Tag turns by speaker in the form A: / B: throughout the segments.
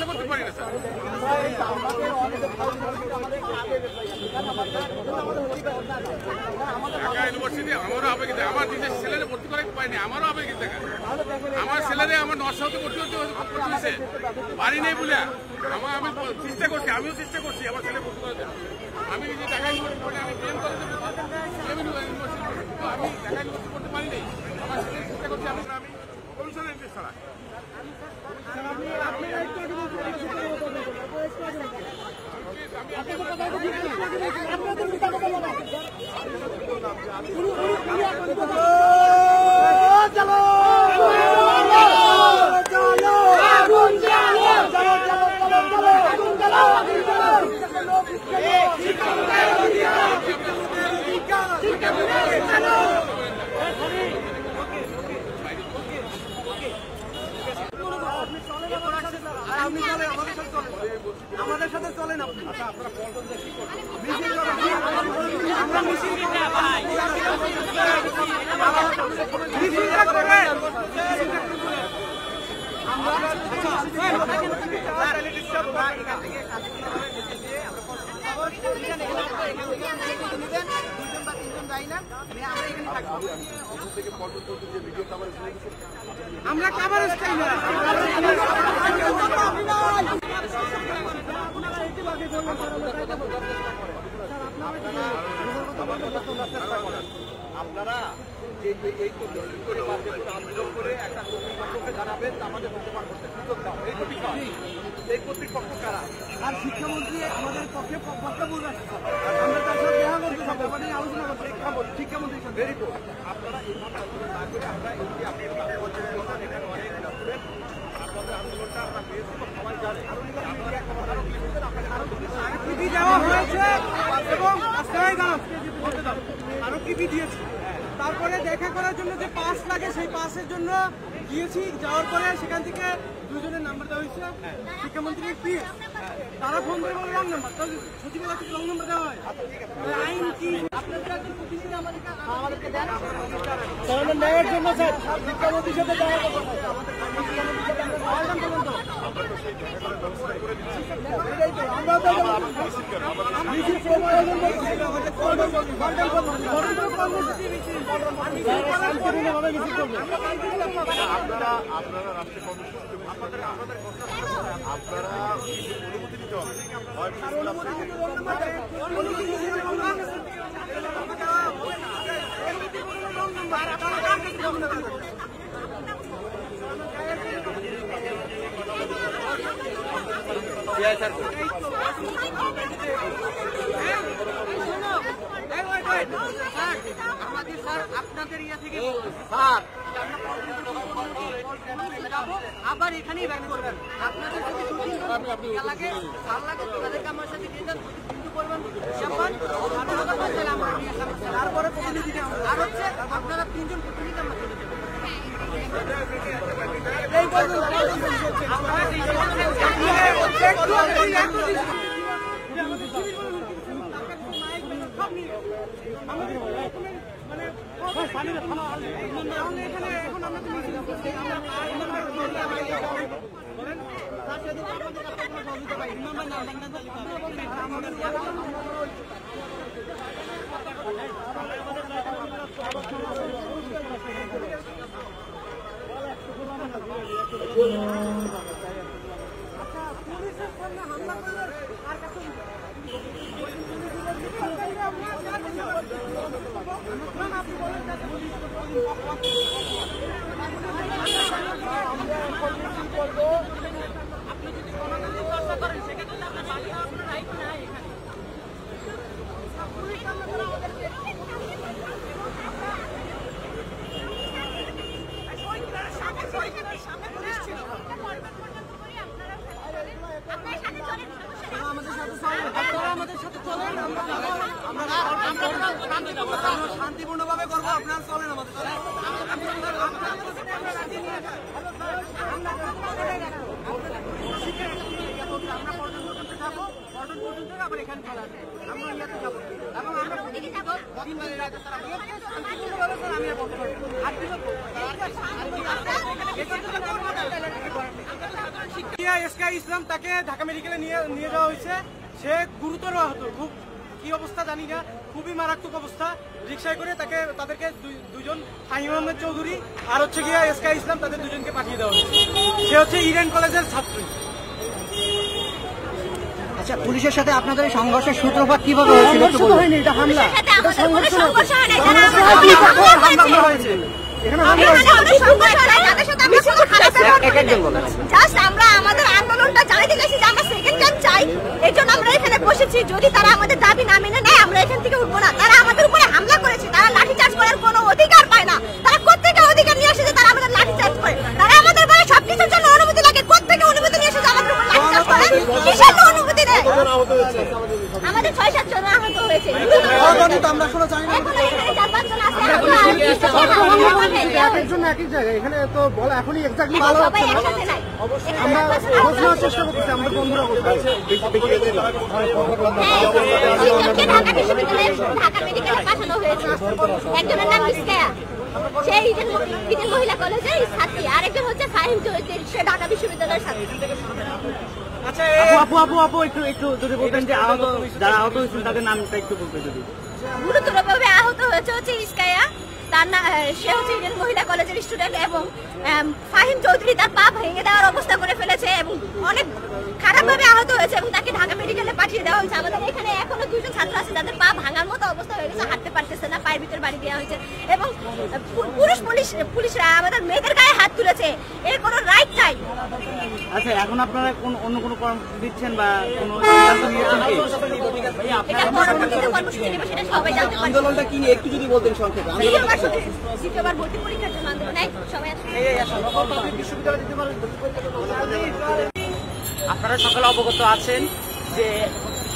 A: আশা করতে পারি না স্যার। ঢাকা ইউনিভার্সিটি আমারও আবেগিত, আমার নিজের ছেলেরা ভর্তি করাইতে পারিনি, আমারও আবেগিত দেখা। আমার ছেলেরা আমার নর্সাউতে ভর্তি হয়েছে পারি নেই বলে আমি চেষ্টা করছি, আমিও চেষ্টা করছি আমার ছেলে ভর্তি করাতে। আমি নিজে ঢাকা ইউনিভার্সিটি আমি প্রেম কলেজে ইউনিভার্সিটি, আমি ঢাকা ইউনিভার্সিটি করতে পারি নাই, আমার ছেলে চেষ্টা করছি। আমি কমিশনের ইন্টারেস্ট ছাড়া
B: আমাদের সাথে চলেন আপনি।
A: আপনারা পল্টন দেখি
B: আমরা মিছিল আমরা কাভারেজ চাই না।
C: আপনারা এই আন্দোলন করে একটা কর্তৃপক্ষকে জানাবেন আমাদের বর্তমান করতে সুযোগ দাও, এই কর্তৃপক্ষ কারা?
B: আর শিক্ষামন্ত্রী আমাদের পক্ষে বক্তব্য রাখছে, আমরা তার সাথে দেখা করতে সব ব্যাপারে নিয়ে আলোচনা করতে। শিক্ষামন্ত্রী
C: ভেরি গুড। আপনারা এইভাবে আন্দোলন না করে আমরা এই যে আপনি এখানে অনেক স্টুডেন্ট আপনাদের আন্দোলনটা আমরা পেয়েছি সবাই জানে।
B: টিভি দেওয়া হয়েছে এবং আরো টিভি দিয়েছি। তারপরে দেখা করার জন্য যে পাস লাগে সেই পাসের জন্য দিয়েছি। যাওয়ার পরে সেখান থেকে দুজনের নাম্বার দেওয়া হয়েছে, শিক্ষামন্ত্রীর পিএস, তারা ফোন করে বলে রং নাম্বার, তাহলে সচিবালয় থেকে রং নাম্বার দেওয়া হয়। আইন কি আমাদেরকে দেন নেওয়ার জন্য স্যার শিক্ষামন্ত্রীর সাথে দেখা
C: আপনারা রাষ্ট্রীয় কর্মসূচি আপনারা অনুমতি দিতে হবে।
B: আমাদের স্যার আপনাদের ইয়া থেকে আবার এখানেই ব্যাক করবেন। আপনাদের যদি লাগে ভালো লাগে তাদেরকে আমার সাথে দিয়ে দেন, কিন্তু করবেন তারপরে প্রতিনিধিকে আর হচ্ছে আপনারা তিনজন প্রতিনিধি আমরা চলে যাবেন। পুলিশের সামনে হামলা করলে আর কাছে আপনি যদি গণতান্ত্রিক চর্চা করেন সেক্ষেত্রে আপনার বাড়ি আপনার রাইট নাই এখানে। পুলিশ সামনে করে আমাদেরকে আমাদের সাথে চলেন, আমরা শান্তিপূর্ণভাবে করবো, আপনারা চলেন আমাদের সাথে। আমরা পর্যটন পর্যন্ত যাবো, পর্যটন পর্যন্ত আবার এখানে চলে আসবো, আমরা ইয়াতে যাবো এবং আমরা শান্তিপূর্ণভাবে স্যার আমি বলতে পারবো। আর এসকে ইসলাম তাকে ঢাকা মেডিকেলে নিয়ে যাওয়া হয়েছে। সে গুরুতর আহত, খুব কি অবস্থা জানি না, খুবই মারাত্মক অবস্থা। রিক্সায় করে তাদেরকে দুজন ফাহিম আহমেদ চৌধুরী আর হচ্ছে গিয়া এসকে ইসলাম, তাদের দুজনকে পাঠিয়ে দেওয়া হয়েছে। সে হচ্ছে ইডেন কলেজের ছাত্রী।
D: আচ্ছা, পুলিশের সাথে আপনাদের সংঘর্ষের সূত্রপাত কিভাবে হয়েছিল? হয়নি, এটা হামলা, এটা সংঘর্ষ হয়েছে।
E: আমরা আমাদের আন্দোলনটা জানাতে গেছি যে আমরা সেকেন্ড টাইম চাই, এই জন্য আমরা এখানে বসেছি। যদি তারা আমাদের দাবি না মেনে নেয় আমরা এখান থেকে উঠবো না। তারা আমাদের উপরে হামলা করেছে, তারা লাঠিচার্জ করার কোনো অধিকার পায় না। তারা কোত্থেকে অধিকার নিয়ে এসেছে তারা আমাদের লাঠিচার্জ করে? তারা আমাদের বলে সবকিছুর জন্য অনুমতি লাগে, কোত্থেকে অনুমতি নিয়ে এসেছে আমাদের উপর লাঠিচার্জ করে? কিসের অনুমতি দেয়? আমাদের 6-7 জন আহত হয়েছে।
D: আমরা শোনা জানি না, একই জায়গায় এখানে তো বলা এখনই এক্স্যাক্টলি ভালো হচ্ছে না। আমরা বোঝানোর চেষ্টা করতেছি, আমাদের বন্ধুরা বলছে
E: ঢাকা বিশ্ববিদ্যালয়ে ঢাকা মেডিকেলে পাঠানো হয়েছে। একজনের নাম ইসকায়া, সে ইডেন মহিলা কলেজের ছাত্রী, আরেকজন হচ্ছে ফাহিম চৌধুরী, সে ঢাকা বিশ্ববিদ্যালয়ের ছাত্রী।
B: আচ্ছা
D: আপু একটু যদি বলতেন যে যারা আহত হয়েছেন তাদের নামটা একটু বলতে। যদি
E: গুরুতরভাবে আহত হয়েছে হচ্ছে ইসকায়া, তার না সে হচ্ছে ইডেন মহিলা কলেজের স্টুডেন্ট, এবং ফাহিম চৌধুরী তার পা ভেঙে দেওয়ার অবস্থা করে ফেলেছে এবং অনেক খারাপভাবে আহত হয়েছে এবং তাকে ঢাকা মেডিকেলে পাঠিয়ে দেওয়া হয়েছে। আমাদের এখানে এখনো 2জন ছাত্র আছে যাদের পা ভাঙার মতো অবস্থা হয়ে গেছে, হাঁটতে পারতেছে না, পায়ের ভিতর বাড়ি দেওয়া হয়েছে এবং পুলিশরা আমাদের মেয়েদের গায়ে হাত তুলেছে, এর কোনো রাইট নাই।
D: আচ্ছা, এখন আপনারা অন্য কোনো কর্মসূচি দিচ্ছেন বা কোনো সিদ্ধান্ত নিয়েছেন কি?
E: এটা পরবর্তীতে কর্মসূচি নেবে, সেটা সবাই জানতে পারবে।
D: আন্দোলনটা কি নিয়ে একটু যদি বলতেন সংক্ষেপে।
E: দ্বিতীয়বার ভর্তি পরীক্ষার জন্য আন্দোলন, সবাই আসবে।
F: আপনারা সকলে অবগত আছেন যে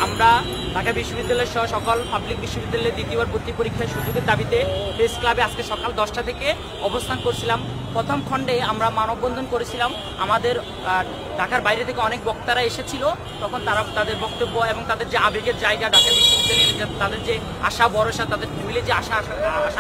F: আমরা ঢাকা বিশ্ববিদ্যালয় সহ সকল পাবলিক বিশ্ববিদ্যালয়ের দ্বিতীয়বার ভর্তি পরীক্ষার সুযোগের দাবিতে প্রেস ক্লাবে আজকে সকাল 10টা থেকে অবস্থান করছিলাম। প্রথম খণ্ডে আমরা মানববন্ধন করেছিলাম। আমাদের ঢাকার বাইরে থেকে অনেক বক্তারা এসেছিল, তখন তারা তাদের বক্তব্য এবং তাদের যে আবেগের জায়গা, ঢাকা বিশ্ববিদ্যালয়ের তাদের যে আশা ভরসা, তাদের মিলে যে আশা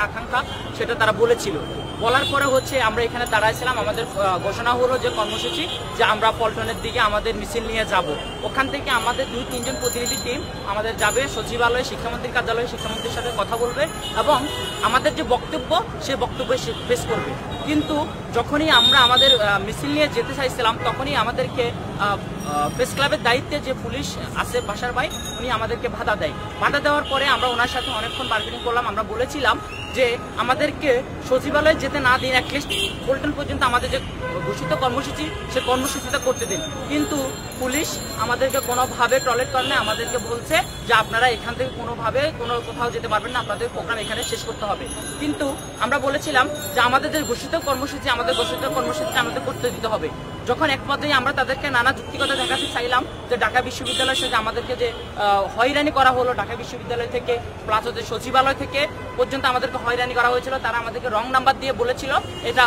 F: আকাঙ্ক্ষা, সেটা তারা বলেছিল। বলার পরে হচ্ছে আমরা এখানে দাঁড়াইছিলাম। আমাদের ঘোষণা হলো যে কর্মসূচি যে আমরা পল্টনের দিকে আমাদের মিছিল নিয়ে যাব। ওখান থেকে আমাদের 2-3 জন প্রতিনিধি টিম আমাদের যাবে সচিবালয়ে, শিক্ষামন্ত্রীর কার্যালয়ে, শিক্ষামন্ত্রীর সাথে কথা বলবে এবং আমাদের যে বক্তব্য সে বক্তব্য পেশ করবে। কিন্তু যখনই আমরা আমাদের মিছিল নিয়ে যেতে চাইছিলাম তখনই আমাদেরকে প্রেস ক্লাবের দায়িত্বে যে পুলিশ আছে বাসার ভাই, উনি আমাদেরকে বাধা দেয়। বাধা দেওয়ার পরে আমরা ওনার সাথে অনেকক্ষণ বার্গেনিং করলাম। আমরা বলেছিলাম যে আমাদেরকে সচিবালয়ে যেতে না দিন, অ্যাটলিস্ট পল্টন পর্যন্ত আমাদের যে ঘোষিত কর্মসূচি সে কর্মসূচিটা করতে দিন। কিন্তু পুলিশ আমাদেরকে কোনোভাবে টলারেট করে না, আমাদেরকে বলছে যে আপনারা এখান থেকে কোনোভাবে কোথাও যেতে পারবেন না, আপনাদের প্রোগ্রাম এখানে শেষ করতে হবে। কিন্তু আমরা বলেছিলাম যে আমাদের যে ঘোষিত কর্মসূচি আমাদের করতে দিতে হবে। যখন এক পর্যায়ে আমরা তাদেরকে নানা যুক্তিকতা দেখাতে চাইলাম যে ঢাকা বিশ্ববিদ্যালয়ের সাথে আমাদেরকে যে হয়রানি করা হলো, ঢাকা বিশ্ববিদ্যালয় থেকে প্লাস হচ্ছে সচিবালয় থেকে পর্যন্ত আমাদেরকে হয়রানি করা হয়েছিল। তারা আমাদেরকে রং নাম্বার দিয়ে বলেছিল এটা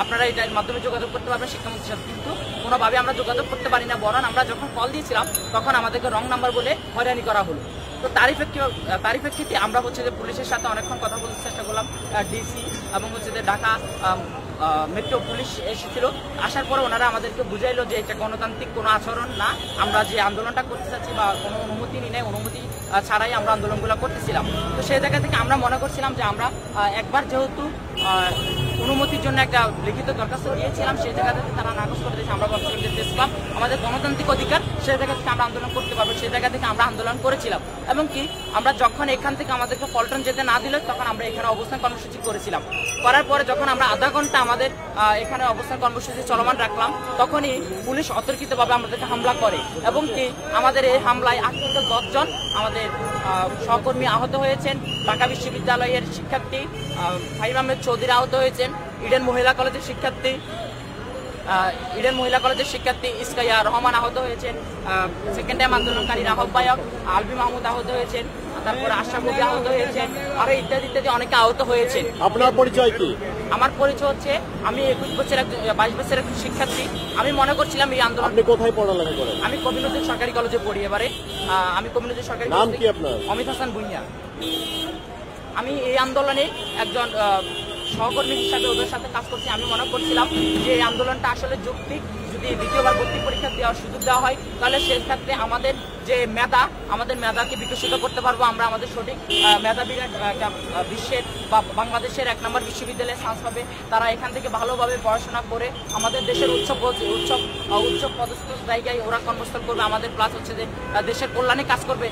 F: আপনারা এটার মাধ্যমে যোগাযোগ করতে পারবেন শিক্ষামন্ত্রীর সাথে, কিন্তু কোনোভাবে আমরা যোগাযোগ করতে পারি না। বরং আমরা যখন কল দিয়েছিলাম তখন আমাদেরকে রং নাম্বার বলে হয়রানি করা হলো। তো তারই প্রেক্ষিতে আমরা হচ্ছে যে পুলিশের সাথে অনেকক্ষণ কথা বলতে চেষ্টা করলাম। ডিসি এবং হচ্ছে যে ঢাকা মেট্রো পুলিশ এসেছিল। আসার পরে ওনারা আমাদেরকে বুঝাইলো যে এটা গণতান্ত্রিক কোনো আচরণ না, আমরা যে আন্দোলনটা করতে চাচ্ছি বা কোনো অনুমতি নিয়ে অনুমতি ছাড়াই আমরা আন্দোলনগুলো করতেছিলাম। তো সেই জায়গা থেকে আমরা মনে করছিলাম যে আমরা একবার যেহেতু অনুমতির জন্য একটা লিখিত দরখাস্ত দিয়েছিলাম, সেই জায়গা থেকে তারা নাকচ করে দিয়েছে। আমরা ভাবছিলাম যে দেশবাম আমাদের গণতান্ত্রিক অধিকার, সেই জায়গা থেকে আমরা আন্দোলন করতে পারবো, সেই জায়গা থেকে আমরা আন্দোলন করেছিলাম। এবং কি আমরা যখন এখান থেকে আমাদেরকে পল্টন যেতে না দিল তখন আমরা এখানে অবস্থান কর্মসূচি করেছিলাম। করার পরে যখন আমরা আধা ঘন্টা আমাদের এখানে অবস্থান কর্মসূচি চলমান রাখলাম তখনই পুলিশ অতর্কিতভাবে আমাদেরকে হামলা করে এবং কি আমাদের এই হামলায় 8 থেকে 10 জন আমাদের সহকর্মী আহত হয়েছেন। ঢাকা বিশ্ববিদ্যালয়ের শিক্ষার্থী ফাহিম আহমেদ চৌধুরী আহত হয়েছেন। ইডেন মহিলা কলেজের শিক্ষার্থী ইসকাইয়া রহমান আহত হয়েছেন। সেকেন্ড টাইম আন্দোলনকারীর আহ্বায়ক আলবি মাহমুদ আহত হয়েছেন। তারপরে আশা কবি আহত হয়েছেন, আরো ইত্যাদি ইত্যাদি অনেকে আহত হয়েছে।
G: আপনার পরিচয় কি?
F: আমার পরিচয় হচ্ছে আমি 22 বছরের একজন শিক্ষার্থী। আমি মনে করছিলাম এই আন্দোলন।
G: আপনি কোথায় পড়ালেখা করেন?
F: আমি কবিনউদ্দিন সরকারি কলেজে পড়ি। এবারে আমি কবিনউদ্দিন সরকারি
G: নাম কি আপনার?
F: অমিত হাসান ভুঁইয়া। আমি এই আন্দোলনে একজন সহকর্মী হিসাবে ওদের সাথে কাজ করছি। আমি মনে করছিলাম যে এই আন্দোলনটা আসলে যৌক্তিক। যদি দ্বিতীয়বার ভর্তি পরীক্ষা দেওয়ার সুযোগ দেওয়া হয় তাহলে সেক্ষেত্রে আমাদের যে আমাদের মেধাকে বিকশিত করতে পারবো। আমরা আমাদের সঠিক মেধাবীরা বিশ্বের বা বাংলাদেশের 1 নম্বর বিশ্ববিদ্যালয়ে চান্স পাবে। তারা এখান থেকে ভালোভাবে পড়াশোনা করে আমাদের দেশের উচ্চ পদস্থ জায়গায় ওরা কর্মস্থল করবে, আমাদের প্লাস হচ্ছে যে দেশের কল্যাণে কাজ করবে।